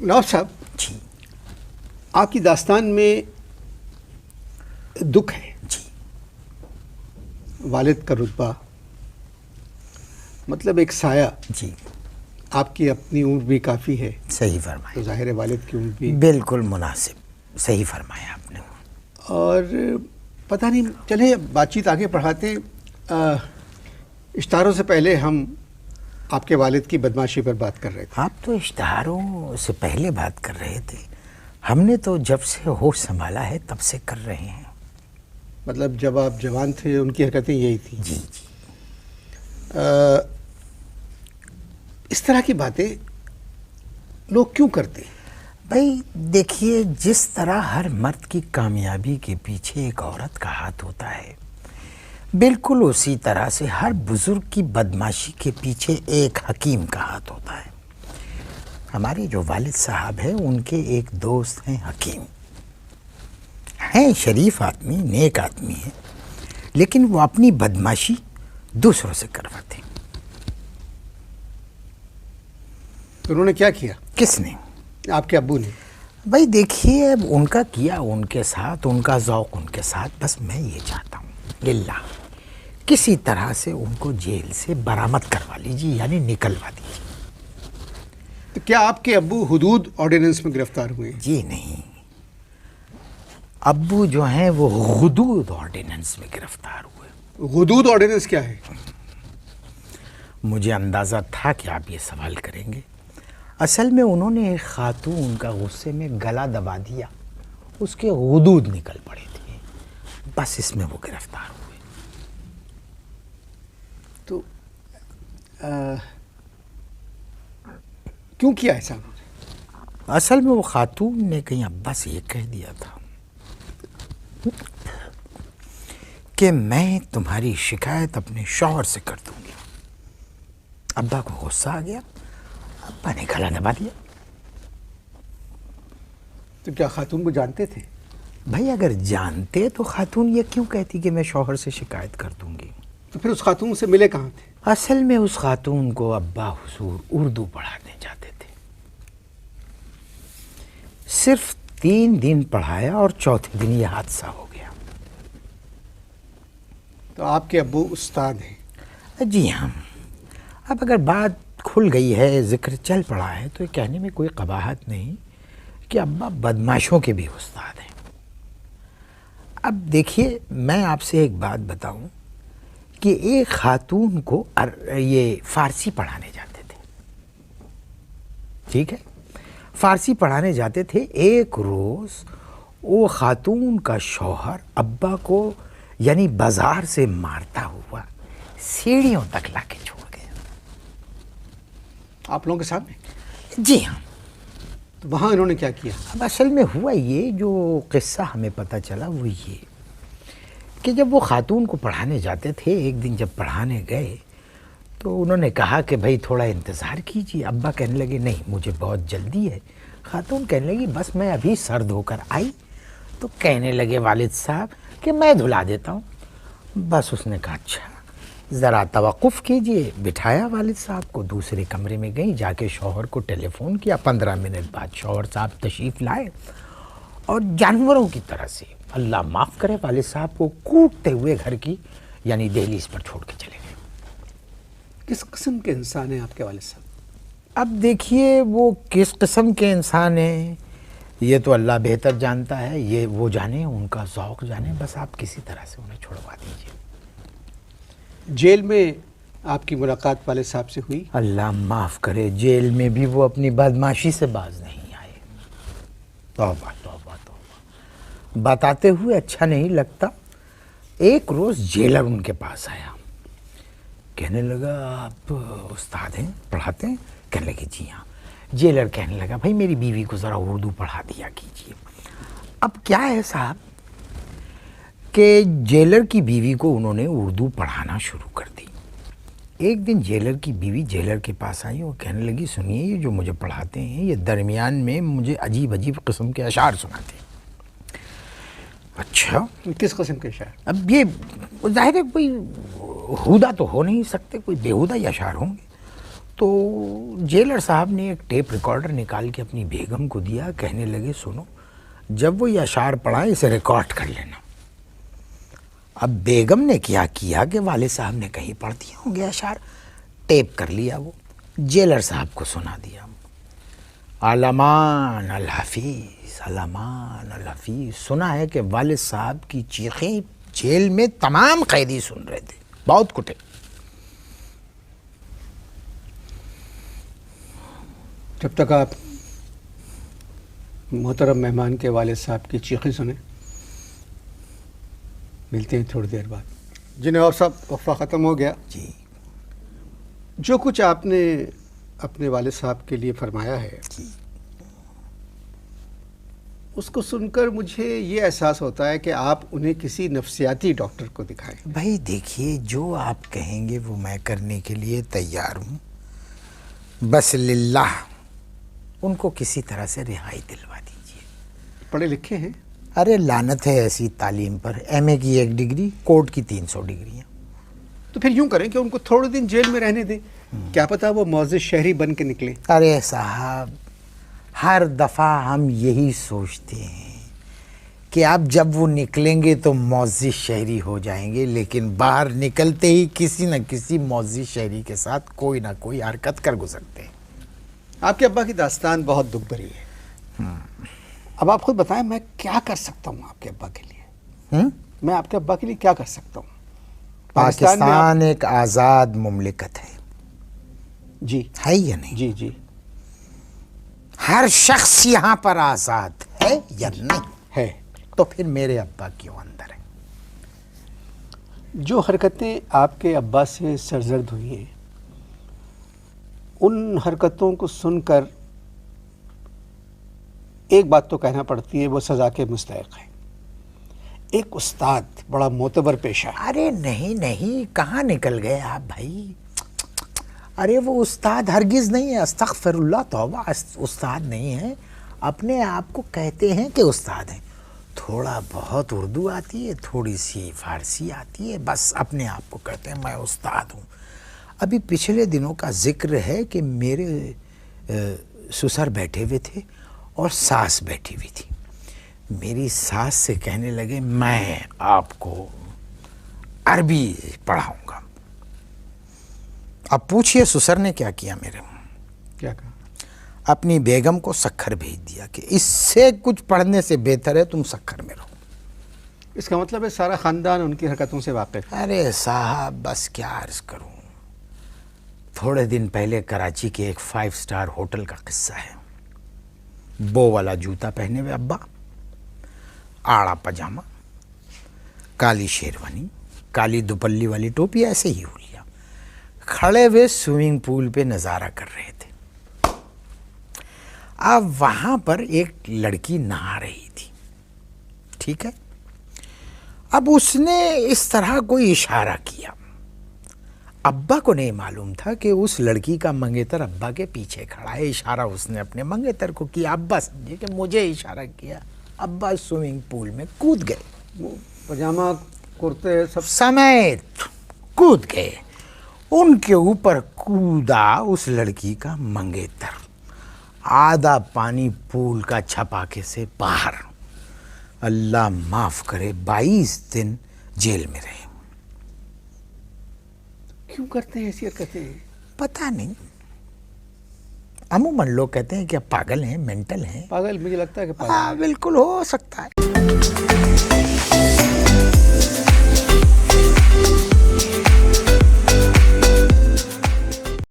نواب صاحب جی آپ کی داستان میں دکھ ہے. جی والد کا رتبہ مطلب ایک سایہ. جی آپ کی اپنی عمر بھی کافی ہے صحیح تو فرمایا، ظاہر ہے والد کی عمر بھی. بالکل مناسب، صحیح فرمایا آپ نے. اور پتہ نہیں چلے بات چیت آگے بڑھاتے. اشتہاروں سے پہلے ہم آپ کے والد کی بدمعاشی پر بات کر رہے تھے. آپ تو اشتہاروں سے پہلے بات کر رہے تھے، ہم نے تو جب سے ہوش سنبھالا ہے تب سے کر رہے ہیں. مطلب جب آپ جوان تھے ان کی حرکتیں یہی تھیں. جی جی اس طرح کی باتیں لوگ کیوں کرتے ہیں؟ بھائی دیکھیے، جس طرح ہر مرد کی کامیابی کے پیچھے ایک عورت کا ہاتھ ہوتا ہے، بالکل اسی طرح سے ہر بزرگ کی بدمعاشی کے پیچھے ایک حکیم کا ہاتھ ہوتا ہے. ہمارے جو والد صاحب ہیں ان کے ایک دوست ہیں حکیم، ہیں شریف آدمی، نیک آدمی ہیں، لیکن وہ اپنی بدمعاشی دوسروں سے کرواتے ہیں. تو انہوں نے کیا کیا؟ کس نے؟ آپ کے ابو نے. بھائی دیکھیے، اب ان کا کیا ان کے ساتھ، ان کا ذوق ان کے ساتھ. بس میں یہ چاہتا ہوں للہ کسی طرح سے ان کو جیل سے برآمد کروا لیجیے، یعنی نکلوا دیجیے. تو کیا آپ کے ابو حدود آرڈیننس میں گرفتار ہوئے ہیں؟ جی نہیں، ابو جو ہیں وہ حدود آرڈیننس میں گرفتار ہوئے. حدود آرڈیننس کیا ہے؟ مجھے اندازہ تھا کہ آپ یہ سوال کریں گے. اصل میں انہوں نے ایک خاتون کا غصے میں گلا دبا دیا، اس کے حدود نکل پڑے تھے، بس اس میں وہ گرفتار ہوئے. تو کیوں کیا ایسا انہوں نے؟ اصل میں وہ خاتون نے کہیں ابا سے یہ کہہ دیا تھا کہ میں تمہاری شکایت اپنے شوہر سے کر دوں گی. ابا کو غصہ آ گیا، ابا نے گلا دبا دیا. تو کیا خاتون کو جانتے تھے؟ بھائی اگر جانتے تو خاتون یہ کیوں کہتی کہ میں شوہر سے شکایت کر دوں گی؟ تو پھر اس خاتون سے ملے کہاں تھے؟ اصل میں اس خاتون کو ابا حضور اردو پڑھانے جاتے تھے. صرف 3 دن پڑھایا اور چوتھے دن یہ حادثہ ہو گیا. تو آپ کے ابو استاد ہیں؟ جی ہاں. اب اگر بات کھل گئی ہے، ذکر چل پڑا ہے، تو یہ کہنے میں کوئی قباحت نہیں کہ ابا بدمعاشوں کے بھی استاد ہیں. اب دیکھیے، میں آپ سے ایک بات بتاؤں کہ ایک خاتون کو یہ فارسی پڑھانے جاتے تھے، ٹھیک ہے، فارسی پڑھانے جاتے تھے. ایک روز وہ خاتون کا شوہر ابا کو یعنی بازار سے مارتا ہوا سیڑھیوں تک لا کے چھوڑ گیا. آپ لوگوں کے سامنے؟ جی ہاں. تو وہاں انہوں نے کیا کیا؟ اب اصل میں ہوا یہ، جو قصہ ہمیں پتہ چلا وہ یہ کہ جب وہ خاتون کو پڑھانے جاتے تھے، ایک دن جب پڑھانے گئے تو انہوں نے کہا کہ بھائی تھوڑا انتظار کیجیے. ابا کہنے لگے نہیں مجھے بہت جلدی ہے. خاتون کہنے لگی بس میں ابھی سر دھو کر آئی. تو کہنے لگے والد صاحب کہ میں دھلا دیتا ہوں. بس اس نے کہا اچھا ذرا توقف کیجیے. بٹھایا والد صاحب کو، دوسرے کمرے میں گئی، جا کے شوہر کو ٹیلی فون کیا. 15 منٹ بعد شوہر صاحب تشریف لائے اور جانوروں کی طرح سے، اللہ معاف کرے، والد صاحب کو کوٹتے ہوئے گھر کی یعنی دہلیز پر چھوڑ کے چلے گئے. کس قسم کے انسان ہیں آپ کے والد صاحب؟ اب دیکھیے وہ کس قسم کے انسان ہیں یہ تو اللہ بہتر جانتا ہے، یہ وہ جانے، ان کا ذوق جانے. بس آپ کسی طرح سے انہیں چھوڑوا دیجیے. جیل میں آپ کی ملاقات والد صاحب سے ہوئی؟ اللہ معاف کرے، جیل میں بھی وہ اپنی بدمعاشی سے باز نہیں آئے. توبہ توبہ توبہ، بتاتے ہوئے اچھا نہیں لگتا. ایک روز جیلر ان کے پاس آیا، کہنے لگا آپ استاد ہیں، پڑھاتے ہیں؟ کہنے لگے جی ہاں. جیلر کہنے لگا بھائی میری بیوی کو ذرا اردو پڑھا دیا کیجیے. اب کیا ہے صاحب کہ جیلر کی بیوی کو انہوں نے اردو پڑھانا شروع کر دی. ایک دن جیلر کی بیوی جیلر کے پاس آئی اور کہنے لگی سنیے یہ جو مجھے پڑھاتے ہیں یہ درمیان میں مجھے عجیب عجیب قسم کے اشعار سناتے ہیں. اچھا کس قسم کے اشعار؟ اب یہ ظاہر ہے کوئی ہودہ تو ہو نہیں سکتے، کوئی بےہودہ ہی اشعار ہوں گے. تو جیلر صاحب نے ایک ٹیپ ریکارڈر نکال کے اپنی بیگم کو دیا، کہنے لگے سنو جب وہ یہ اشعار پڑھائیں اسے ریکارڈ کر لینا۔ اب بیگم نے کیا کیا کہ والد صاحب نے کہیں پڑھ دیا ہوں گے اشعار، ٹیپ کر لیا، وہ جیلر صاحب کو سنا دیا۔ علمان الحفیظ، علمان الحفیظ، سنا ہے کہ والد صاحب کی چیخیں جیل میں تمام قیدی سن رہے تھے، بہت کٹے۔ جب تک آپ محترم مہمان کے والد صاحب کی چیخیں سنیں، ملتے ہیں تھوڑی دیر بعد۔ جی نواب صاحب، وقفہ ختم ہو گیا۔ جی جو کچھ آپ نے اپنے والد صاحب کے لیے فرمایا ہے، اس کو سن کر مجھے یہ احساس ہوتا ہے کہ آپ انہیں کسی نفسیاتی ڈاکٹر کو دکھائیں۔ بھائی دیکھیے، جو آپ کہیں گے وہ میں کرنے کے لیے تیار ہوں، بس للہ ان کو کسی طرح سے رہائی دلوا دیجیے۔ پڑھے لکھے ہیں؟ ارے لعنت ہے ایسی تعلیم پر، ایم اے کی 1 ڈگری، کورٹ کی 300 ڈگریاں۔ تو پھر یوں کریں کہ ان کو تھوڑے دن جیل میں رہنے دیں، کیا پتہ وہ معزز شہری بن کے نکلیں۔ ارے صاحب، ہر دفعہ ہم یہی سوچتے ہیں کہ اب جب وہ نکلیں گے تو معزز شہری ہو جائیں گے، لیکن باہر نکلتے ہی کسی نہ کسی معزز شہری کے ساتھ کوئی نہ کوئی حرکت کر گزرتے ہیں۔ آپ کے ابا کی داستان بہت دکھ بھری ہے۔ اب آپ خود بتائیں میں کیا کر سکتا ہوں آپ کے ابا کے لیے؟ میں آپ کے ابا کے لیے کیا کر سکتا ہوں؟ پاکستان ایک آزاد مملکت ہے، جی ہے یا نہیں؟ جی جی ہر شخص یہاں پر آزاد ہے یا نہیں؟ ہے۔ تو پھر میرے ابا کیوں اندر ہے؟ جو حرکتیں آپ کے ابا سے سرزد ہوئی ہیں، ان حرکتوں کو سن کر ایک بات تو کہنا پڑتی ہے، وہ سزا کے مستحق ہے۔ ایک استاد بڑا معتبر پیشہ ہے۔ ارے نہیں، کہاں نکل گئے آپ بھائی؟ ارے وہ استاد ہرگز نہیں ہے، استغفر اللہ، توبہ، استاد نہیں ہے، اپنے آپ کو کہتے ہیں کہ استاد ہیں۔ تھوڑا بہت اردو آتی ہے، تھوڑی سی فارسی آتی ہے، بس اپنے آپ کو کہتے ہیں میں استاد ہوں۔ ابھی پچھلے دنوں کا ذکر ہے کہ میرے سسر بیٹھے ہوئے تھے اور ساس بیٹھی ہوئی تھی۔ میری ساس سے کہنے لگے میں آپ کو عربی پڑھاؤں گا۔ اب پوچھئے سسر نے کیا کیا میرے؟ کیا کہا؟ اپنی بیگم کو سکھر بھیج دیا کہ اس سے کچھ پڑھنے سے بہتر ہے تم سکھر میں رہو۔ اس کا مطلب ہے سارا خاندان ان کی حرکتوں سے واقف ہے۔ ارے صاحب بس کیا عرض کروں، تھوڑے دن پہلے کراچی کے ایک 5 اسٹار ہوٹل کا قصہ ہے۔ بو والا جوتا پہنے ہوئے ابا، آڑا پاجامہ، کالی شیروانی، کالی دوپلی والی ٹوپی، ایسے ہی ہو لیا، کھڑے ہوئے سوئمنگ پول پہ نظارہ کر رہے تھے۔ اب وہاں پر ایک لڑکی نہا رہی تھی، ٹھیک ہے؟ اب اس نے اس طرح کوئی اشارہ کیا، ابا کو نہیں معلوم تھا کہ اس لڑکی کا منگیتر ابا کے پیچھے کھڑا ہے۔ اشارہ اس نے اپنے منگیتر کو کیا، ابا سمجھے کہ مجھے اشارہ کیا، ابا سوئمنگ پول میں کود گئے، پاجامہ کرتے سب سمیت کود گئے۔ ان کے اوپر کودا اس لڑکی کا منگیتر، آدھا پانی پول کا چھپاکے سے باہر۔ اللہ معاف کرے، 22 دن جیل میں رہے۔ کیوں کرتے ہیں ایسی حرکتیں؟ پتہ نہیں، عموماً لوگ کہتے ہیں کہ اب پاگل ہیں، مینٹل ہیں۔ پاگل، مجھے لگتا ہے کہ پاگل ہاں بالکل ہو سکتا ہے۔